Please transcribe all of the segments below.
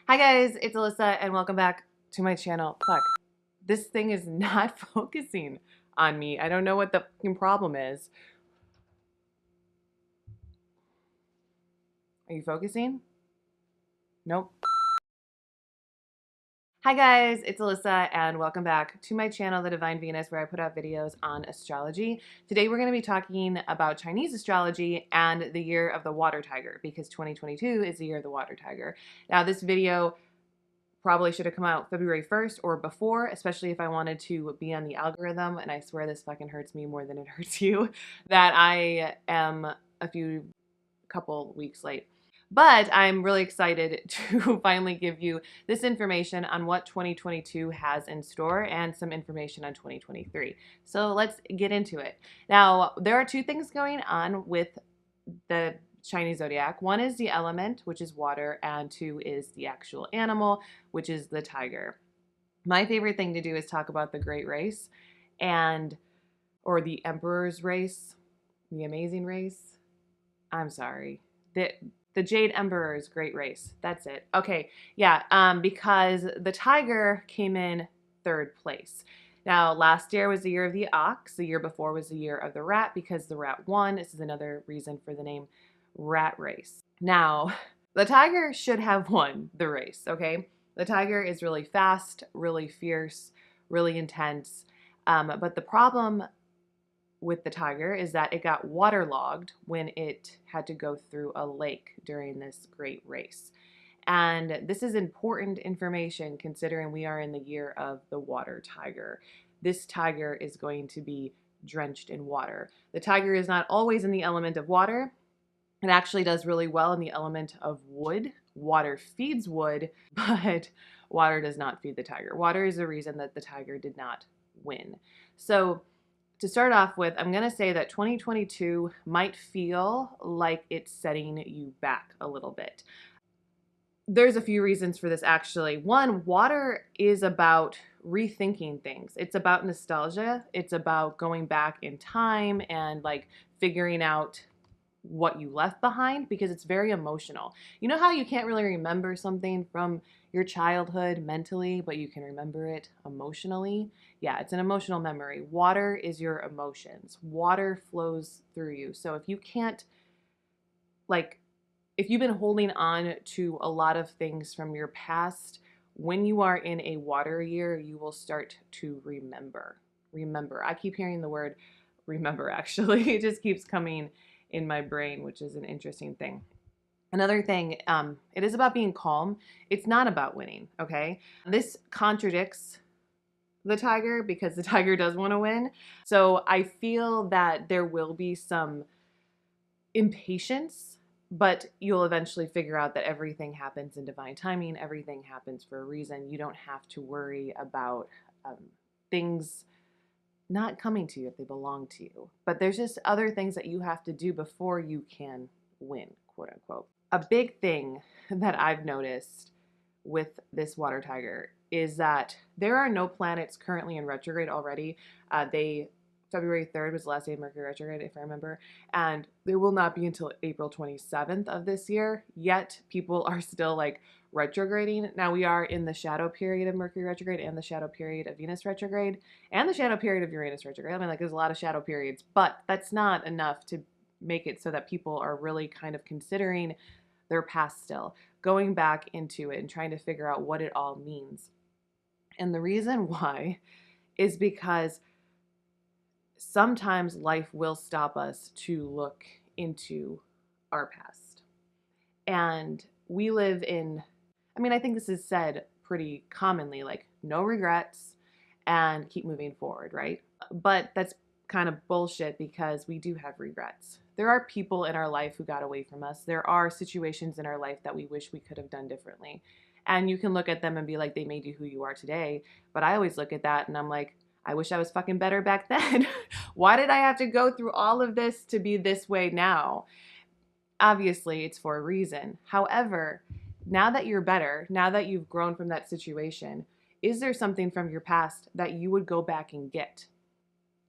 Hi guys, it's Alyssa and welcome back to my channel. Fuck, this thing is not focusing on me. I don't know what the fucking problem is. Are you focusing? Nope. Hi guys, it's Alyssa and welcome back to my channel, The Divine Venus, where I put out videos on astrology. Today we're going to be talking about Chinese astrology and the year of the water tiger because 2022 is the year of the water tiger. Now this video probably should have come out February 1st or before, especially if I wanted to be on the algorithm, and I swear this fucking hurts me more than it hurts you, that I am a couple weeks late. But I'm really excited to finally give you this information on what 2022 has in store and some information on 2023. So let's get into it. Now, there are two things going on with the Chinese zodiac. One is the element, which is water, and two is the actual animal, which is the tiger. My favorite thing to do is talk about the Great Race or the Emperor's Race, the Amazing Race. I'm sorry. The Jade Emperor's Great Race. That's it. Okay, yeah, because the tiger came in third place. Now, last year was the year of the ox. The year before was the year of the rat because the rat won. This is another reason for the name rat race. Now, the tiger should have won the race, okay? The tiger is really fast, really fierce, really intense. But the problem with the tiger is that it got waterlogged when it had to go through a lake during this great race. And this is important information considering we are in the year of the water tiger. This tiger is going to be drenched in water. The tiger is not always in the element of water. It actually does really well in the element of wood. Water feeds wood, but water does not feed the tiger. Water is the reason that the tiger did not win. So to start off with, I'm going to say that 2022 might feel like it's setting you back a little bit. There's a few reasons for this actually. One, water is about rethinking things. It's about nostalgia. It's about going back in time and like figuring out what you left behind because it's very emotional. You know how you can't really remember something from your childhood mentally, but you can remember it emotionally? Yeah, it's an emotional memory. Water is your emotions. Water flows through you. So if you can't, like, if you've been holding on to a lot of things from your past, when you are in a water year, you will start to remember. Remember. I keep hearing the word remember, actually. It just keeps coming in my brain, which is an interesting thing. Another thing, it is about being calm. It's not about winning, okay? This contradicts the tiger because the tiger does want to win. So I feel that there will be some impatience, but you'll eventually figure out that everything happens in divine timing. Everything happens for a reason. You don't have to worry about things not coming to you if they belong to you. But there's just other things that you have to do before you can win, quote unquote. A big thing that I've noticed with this water tiger is that there are no planets currently in retrograde already. February 3rd was the last day of Mercury retrograde, if I remember, and there will not be until April 27th of this year, yet people are still like retrograding. Now we are in the shadow period of Mercury retrograde and the shadow period of Venus retrograde and the shadow period of Uranus retrograde. I mean, like there's a lot of shadow periods, but that's not enough to make it so that people are really kind of considering their past still, going back into it and trying to figure out what it all means. And the reason why is because sometimes life will stop us to look into our past. And we live in, I mean, I think this is said pretty commonly, like no regrets and keep moving forward, right? But that's kind of bullshit because we do have regrets. There are people in our life who got away from us. There are situations in our life that we wish we could have done differently. And you can look at them and be like, they made you who you are today. But I always look at that and I'm like, I wish I was fucking better back then. Why did I have to go through all of this to be this way now? Obviously, it's for a reason. However, now that you're better, now that you've grown from that situation, is there something from your past that you would go back and get?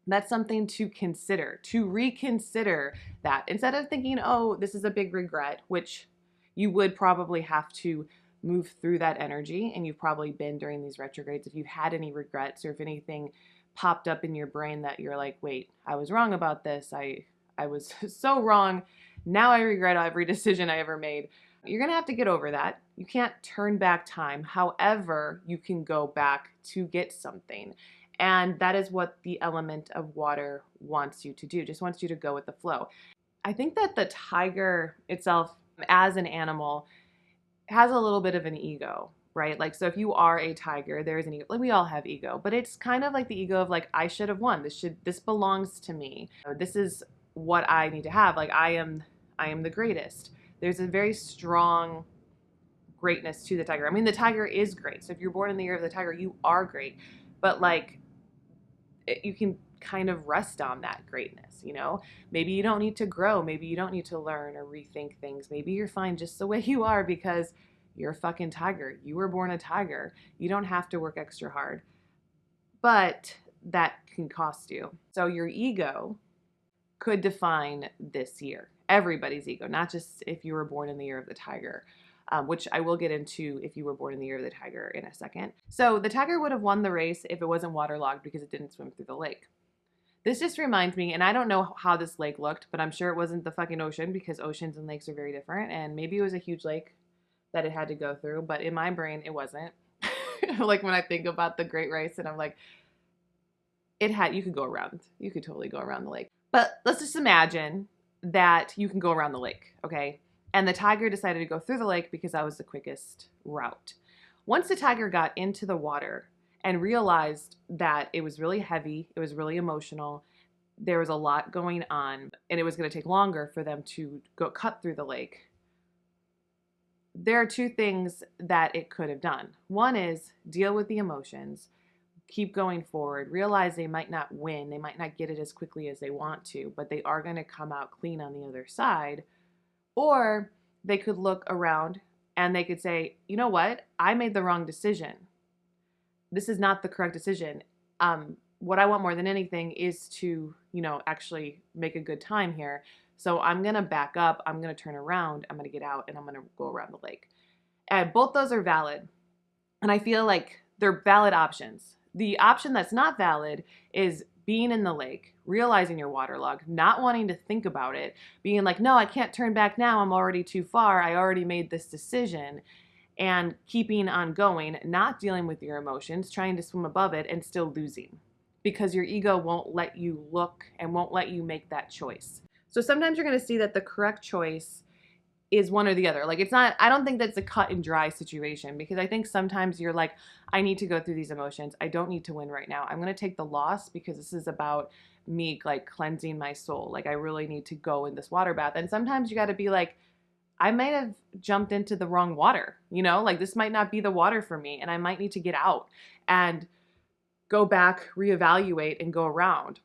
That's something to consider, to reconsider that. Instead of thinking, oh, this is a big regret, which you would probably have to move through that energy, and you've probably been during these retrogrades. If you've had any regrets or if anything popped up in your brain that you're like, wait, I was wrong about this. I was so wrong. Now I regret every decision I ever made. You're going to have to get over that. You can't turn back time. However, you can go back to get something. And that is what the element of water wants you to do, just wants you to go with the flow. I think that the tiger itself, as an animal, has a little bit of an ego, right? Like, so if you are a tiger, there is an ego. Like, we all have ego, but it's kind of like the ego of like, I should have won. This belongs to me. This is what I need to have. Like, I am the greatest. There's a very strong greatness to the tiger. I mean, the tiger is great. So if you're born in the year of the tiger, you are great. But like, you can kind of rest on that greatness, you know? Maybe you don't need to grow. Maybe you don't need to learn or rethink things. Maybe you're fine just the way you are because you're a fucking tiger. You were born a tiger. You don't have to work extra hard. But that can cost you. So your ego could define this year. Everybody's ego, not just if you were born in the year of the tiger. Which I will get into if you were born in the year of the tiger in a second. So the tiger would have won the race if it wasn't waterlogged because it didn't swim through the lake. This just reminds me, and I don't know how this lake looked, but I'm sure it wasn't the fucking ocean because oceans and lakes are very different. And maybe it was a huge lake that it had to go through, but in my brain, it wasn't. Like when I think about the Great Race and I'm like, you could go around. You could totally go around the lake. But let's just imagine that you can go around the lake, okay? And the tiger decided to go through the lake because that was the quickest route. Once the tiger got into the water and realized that it was really heavy, it was really emotional, there was a lot going on, and it was going to take longer for them to go cut through the lake, there are two things that it could have done. One is deal with the emotions, keep going forward, realize they might not win, they might not get it as quickly as they want to, but they are going to come out clean on the other side. Or they could look around and they could say, you know what? I made the wrong decision. This is not the correct decision. What I want more than anything is to, actually make a good time here. So I'm going to back up. I'm going to turn around. I'm going to get out and I'm going to go around the lake. And both those are valid. And I feel like they're valid options. The option that's not valid is being in the lake, realizing you're waterlogged, not wanting to think about it, being like, no, I can't turn back now. I'm already too far. I already made this decision. And keeping on going, not dealing with your emotions, trying to swim above it and still losing because your ego won't let you look and won't let you make that choice. So sometimes you're going to see that the correct choice is one or the other. Like, it's not, I don't think that's a cut and dry situation because I think sometimes you're like, I need to go through these emotions. I don't need to win right now. I'm going to take the loss because this is about me like cleansing my soul. Like, I really need to go in this water bath. And sometimes you got to be like, I might have jumped into the wrong water, like this might not be the water for me and I might need to get out and go back, reevaluate and go around.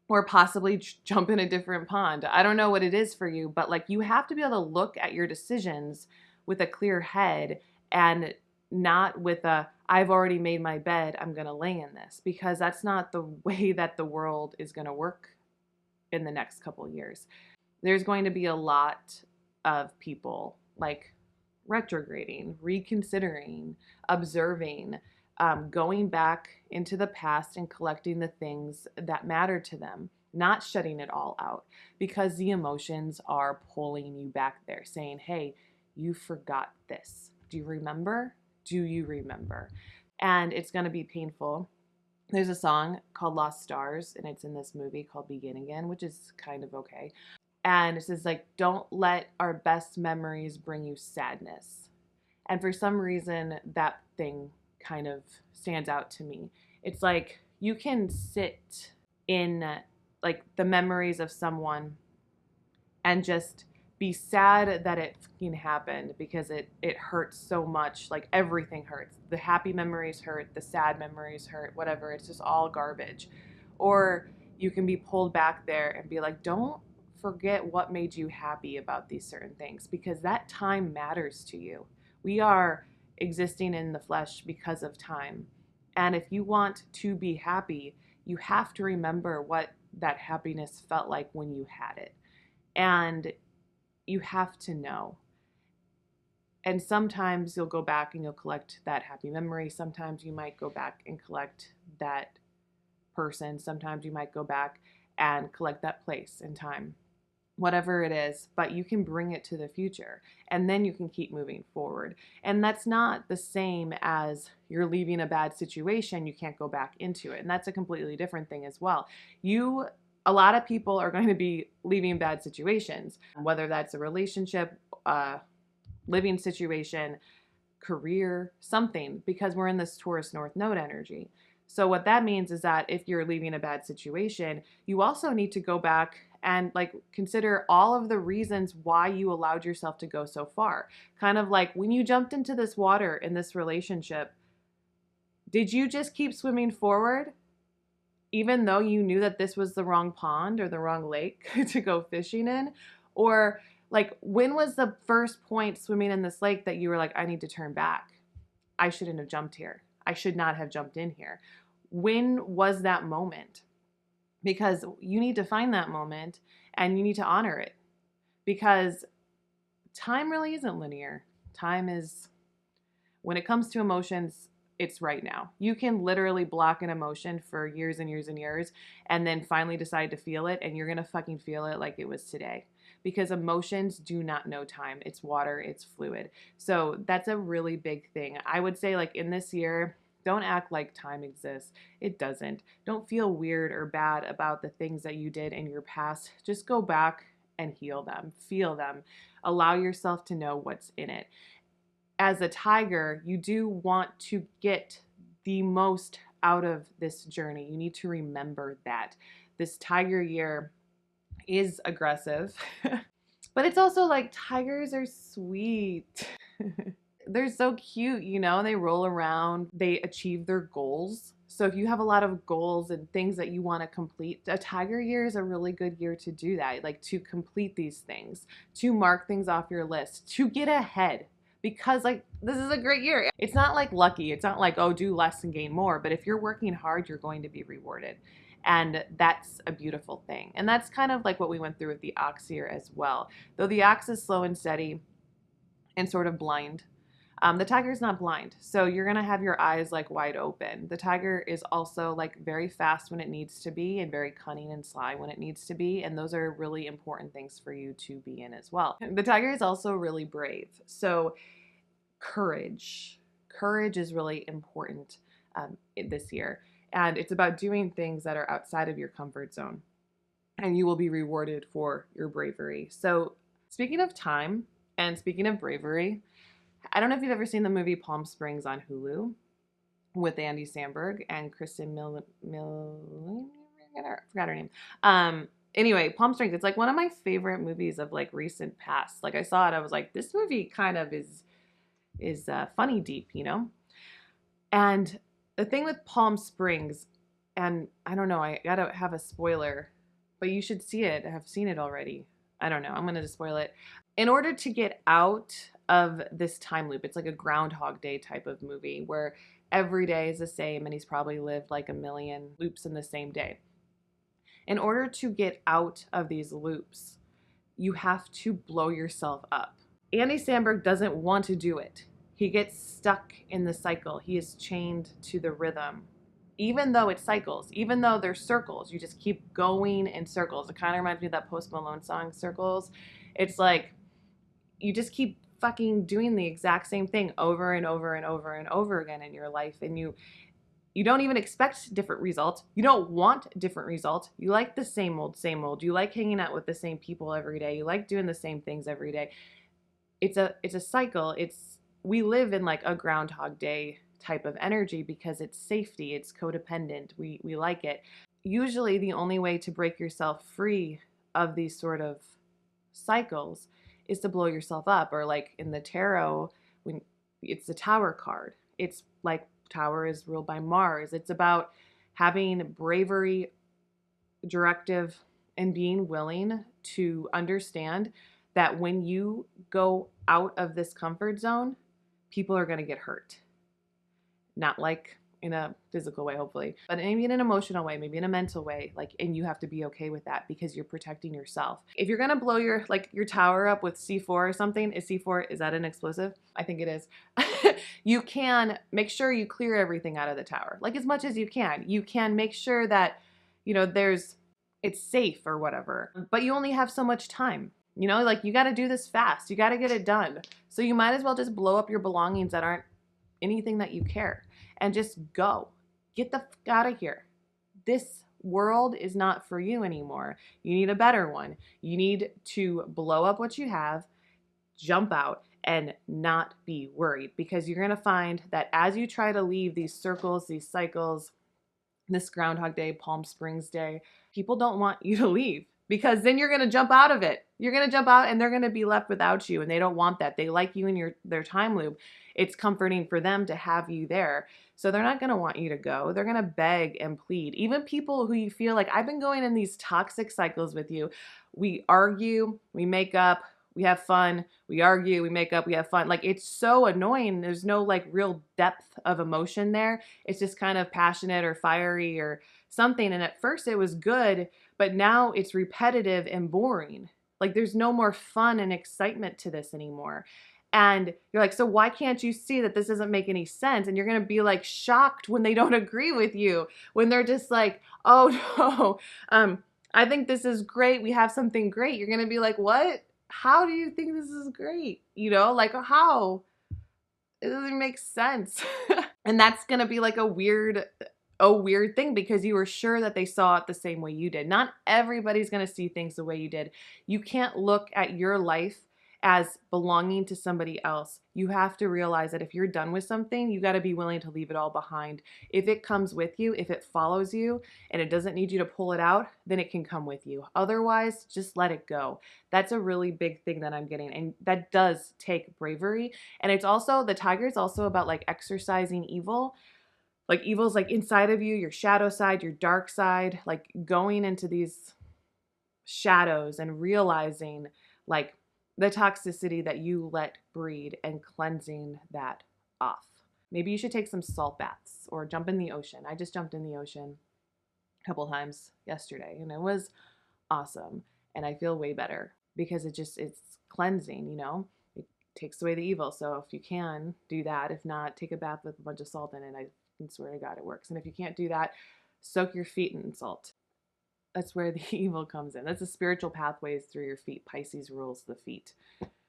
Or possibly jump in a different pond. I don't know what it is for you, but like you have to be able to look at your decisions with a clear head and not with I've already made my bed, I'm going to lay in this, because that's not the way that the world is going to work in the next couple of years. There's going to be a lot of people like retrograding, reconsidering, observing, going back into the past and collecting the things that matter to them, not shutting it all out because the emotions are pulling you back there saying, hey, you forgot this. Do you remember? Do you remember? And it's going to be painful. There's a song called Lost Stars, and it's in this movie called Begin Again, which is kind of okay. And it says, like, don't let our best memories bring you sadness. And for some reason, that thing kind of stands out to me. It's like you can sit in like the memories of someone and just be sad that it fucking happened because it hurts so much. Like everything hurts. The happy memories hurt, the sad memories hurt, whatever. It's just all garbage. Or you can be pulled back there and be like, don't forget what made you happy about these certain things because that time matters to you. We are existing in the flesh because of time. And if you want to be happy, you have to remember what that happiness felt like when you had it. And you have to know. And sometimes you'll go back and you'll collect that happy memory. Sometimes you might go back and collect that person. Sometimes you might go back and collect that place and time, whatever it is, but you can bring it to the future and then you can keep moving forward. And that's not the same as you're leaving a bad situation, you can't go back into it. And that's a completely different thing as well. A lot of people are going to be leaving bad situations, whether that's a relationship, living situation, career, something, because we're in this Taurus North Node energy. So what that means is that if you're leaving a bad situation, you also need to go back and like consider all of the reasons why you allowed yourself to go so far. Kind of like when you jumped into this water in this relationship, did you just keep swimming forward even though you knew that this was the wrong pond or the wrong lake to go fishing in? Or like, when was the first point swimming in this lake that you were like, I need to turn back? I shouldn't have jumped here. I should not have jumped in here. When was that moment? Because you need to find that moment and you need to honor it, because time really isn't linear. Time is, when it comes to emotions, it's right now. You can literally block an emotion for years and years and years and then finally decide to feel it, and you're going to fucking feel it like it was today. Because emotions do not know time. It's water, it's fluid. So that's a really big thing. I would say, like, in this year, don't act like time exists. It doesn't. Don't feel weird or bad about the things that you did in your past. Just go back and heal them, feel them, allow yourself to know what's in it. As a tiger, you do want to get the most out of this journey. You need to remember that. This tiger year is aggressive, but it's also like, tigers are sweet. They're so cute, you know, they roll around, they achieve their goals. So if you have a lot of goals and things that you want to complete, a tiger year is a really good year to do that, like to complete these things, to mark things off your list, to get ahead. Because like, this is a great year. It's not like lucky. It's not like, oh, do less and gain more. But if you're working hard, you're going to be rewarded. And that's a beautiful thing. And that's kind of like what we went through with the ox year as well. Though the ox is slow and steady and sort of blind, the tiger is not blind. So you're going to have your eyes like wide open. The tiger is also like very fast when it needs to be and very cunning and sly when it needs to be. And those are really important things for you to be in as well. The tiger is also really brave. So courage. Courage is really important this year. And it's about doing things that are outside of your comfort zone. And you will be rewarded for your bravery. So speaking of time and speaking of bravery, I don't know if you've ever seen the movie Palm Springs on Hulu with Andy Samberg and Kristen I forgot her name. Anyway, Palm Springs, it's like one of my favorite movies of like recent past. Like, I saw it, I was like, this movie kind of is funny deep, you know? And the thing with Palm Springs, and I don't know, I gotta have a spoiler, but you should see it. I have seen it already. I don't know, I'm gonna just spoil it. In order to get out of this time loop, it's like a Groundhog Day type of movie where every day is the same and he's probably lived like a million loops in the same day. In order to get out of these loops, you have to blow yourself up. Andy Samberg doesn't want to do it. He gets stuck in the cycle. He is chained to the rhythm. Even though it cycles, even though there's circles, you just keep going in circles. It kind of reminds me of that Post Malone song, Circles. It's like, you just keep fucking doing the exact same thing over and over and over and over again in your life. And you don't even expect different results. You don't want different results. You like the same old, same old. You like hanging out with the same people every day. You like doing the same things every day. It's a cycle. We live in like a Groundhog Day type of energy because it's safety, it's codependent. We like it. Usually the only way to break yourself free of these sort of cycles is to blow yourself up. Or like in the tarot, when it's the Tower card, it's like Tower is ruled by Mars. It's about having bravery, directive, and being willing to understand that when you go out of this comfort zone, people are going to get hurt. Not like in a physical way, hopefully, but maybe in an emotional way, maybe in a mental way, like, and you have to be okay with that because you're protecting yourself. If you're gonna blow your tower up with C4 or something, is that an explosive? I think it is. You can make sure you clear everything out of the tower, like as much as you can. You can make sure that, you know, it's safe or whatever, but you only have so much time. You know, like you got to do this fast. You got to get it done. So you might as well just blow up your belongings that aren't anything that you care and just go. Get the fuck out of here. This world is not for you anymore. You need a better one. You need to blow up what you have, jump out, and not be worried, because you're going to find that as you try to leave these circles, these cycles, this Groundhog Day, Palm Springs Day, people don't want you to leave, because then you're going to jump out of it. You're going to jump out and they're going to be left without you, and they don't want that. They like you in their time loop. It's comforting for them to have you there. So they're not going to want you to go. They're going to beg and plead. Even people who you feel like, I've been going in these toxic cycles with you. We argue, we make up, we have fun, we argue, we make up, we have fun. Like, it's so annoying. There's no like real depth of emotion there. It's just kind of passionate or fiery or something. And at first it was good, but now it's repetitive and boring. Like, there's no more fun and excitement to this anymore. And you're like, so why can't you see that this doesn't make any sense? And you're going to be like shocked when they don't agree with you, when they're just like, oh no, I think this is great. We have something great. You're going to be like, what? How do you think this is great? You know, like, how? It doesn't make sense. And that's going to be like a weird thing, because you were sure that they saw it the same way you did. Not everybody's going to see things the way you did. You can't look at your life as belonging to somebody else. You have to realize that if you're done with something, you got to be willing to leave it all behind. If it comes with you, if it follows you and it doesn't need you to pull it out, then it can come with you. Otherwise, just let it go. That's a really big thing that I'm getting. And that does take bravery. And it's also, the tiger is also about like exercising evil. Like, evil's like inside of you, your shadow side, your dark side, like going into these shadows and realizing like the toxicity that you let breed and cleansing that off. Maybe you should take some salt baths or jump in the ocean. I just jumped in the ocean a couple times yesterday and it was awesome. And I feel way better because it's cleansing, you know? It takes away the evil. So if you can do that, if not, take a bath with a bunch of salt in it. I swear to God, it works. And if you can't do that, soak your feet in salt. That's where the evil comes in. That's the spiritual pathways through your feet. Pisces rules the feet.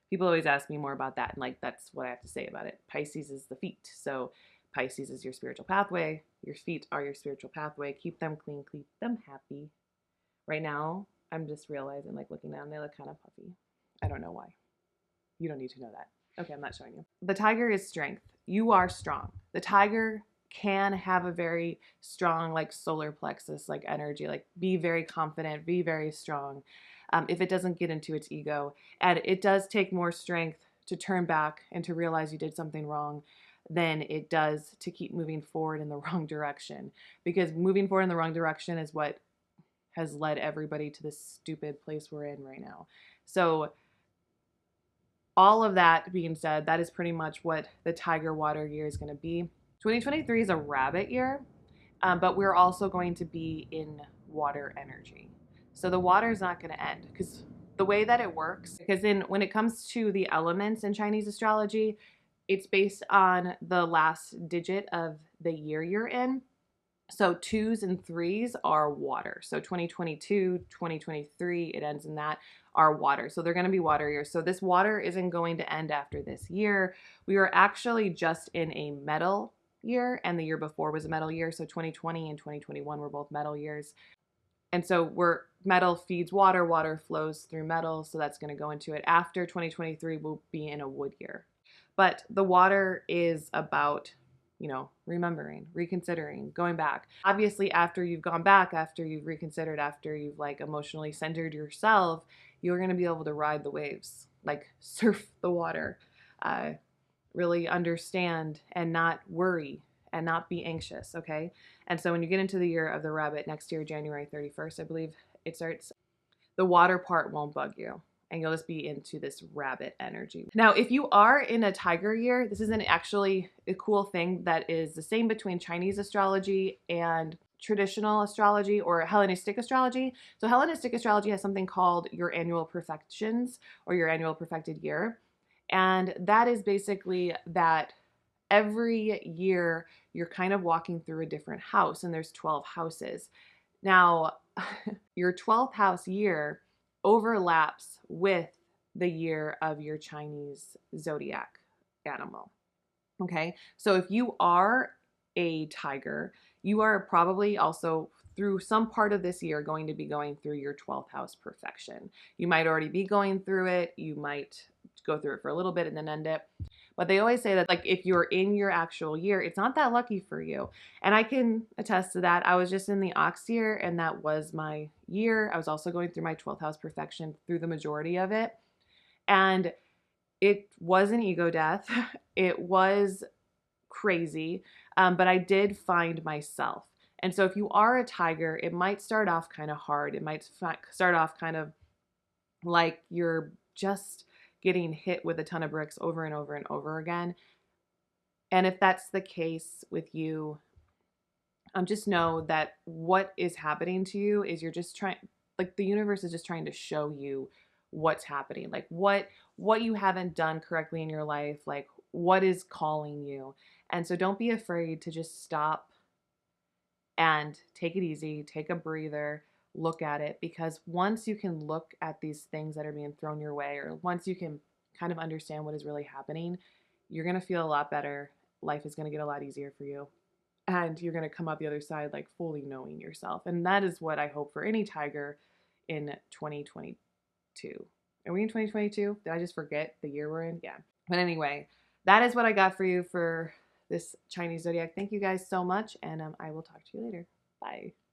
People always ask me more about that, and like, that's what I have to say about it. Pisces is the feet. So Pisces is your spiritual pathway. Your feet are your spiritual pathway. Keep them clean, keep them happy. Right now, I'm just realizing, like, looking down, they look kind of puffy. I don't know why. You don't need to know that. Okay, I'm not showing you. The tiger is strength. You are strong. The tiger can have a very strong like solar plexus like energy, like be very confident, be very strong, if it doesn't get into its ego. And it does take more strength to turn back and to realize you did something wrong than it does to keep moving forward in the wrong direction, because moving forward in the wrong direction is what has led everybody to this stupid place we're in right now. So all of that being said, that is pretty much what the tiger water year is going to be. 2023 is a rabbit year, but we're also going to be in water energy. So the water is not going to end, because the way that it works, because when it comes to the elements in Chinese astrology, it's based on the last digit of the year you're in. So 2s and 3s are water. So 2022, 2023, it ends in that, are water. So they're going to be water years. So this water isn't going to end after this year. We were actually just in a metal year, and the year before was a metal year. So 2020 and 2021 were both metal years. And so metal feeds water, water flows through metal. So that's going to go into it. After 2023, we'll be in a wood year. But the water is about, you know, remembering, reconsidering, going back. Obviously, after you've gone back, after you've reconsidered, after you've like emotionally centered yourself, you're going to be able to ride the waves, like surf the water, really understand and not worry and not be anxious, okay? And so when you get into the year of the rabbit next year, January 31st, I believe it starts, the water part won't bug you. and you'll just be into this rabbit energy. Now, if you are in a tiger year, this isn't actually a cool thing that is the same between Chinese astrology and traditional astrology or Hellenistic astrology. So Hellenistic astrology has something called your annual perfections or your annual perfected year. And that is basically that every year you're kind of walking through a different house, and there's 12 houses. Now, your 12th house year overlaps with the year of your Chinese zodiac animal. Okay, so if you are a tiger, you are probably also through some part of this year going to be going through your 12th house perfection. You might already be going through it, you might go through it for a little bit and then end it. But they always say that, like, if you're in your actual year, it's not that lucky for you. And I can attest to that. I was just in the ox year, and that was my year. I was also going through my 12th house perfection through the majority of it. And it was an ego death. It was crazy, but I did find myself. And so if you are a tiger, it might start off kind of hard. It might start off kind of like you're just getting hit with a ton of bricks over and over and over again. And if that's the case with you, just know that what is happening to you is you're just trying, like, the universe is just trying to show you what's happening, like what you haven't done correctly in your life, like what is calling you. And so don't be afraid to just stop and take it easy, take a breather, look at it, because once you can look at these things that are being thrown your way, or once you can kind of understand what is really happening, you're going to feel a lot better. Life is going to get a lot easier for you. And you're going to come out the other side like fully knowing yourself. And that is what I hope for any tiger in 2022. Are we in 2022? Did I just forget the year we're in? Yeah. But anyway, that is what I got for you for this Chinese zodiac. Thank you guys so much, and I will talk to you later. Bye.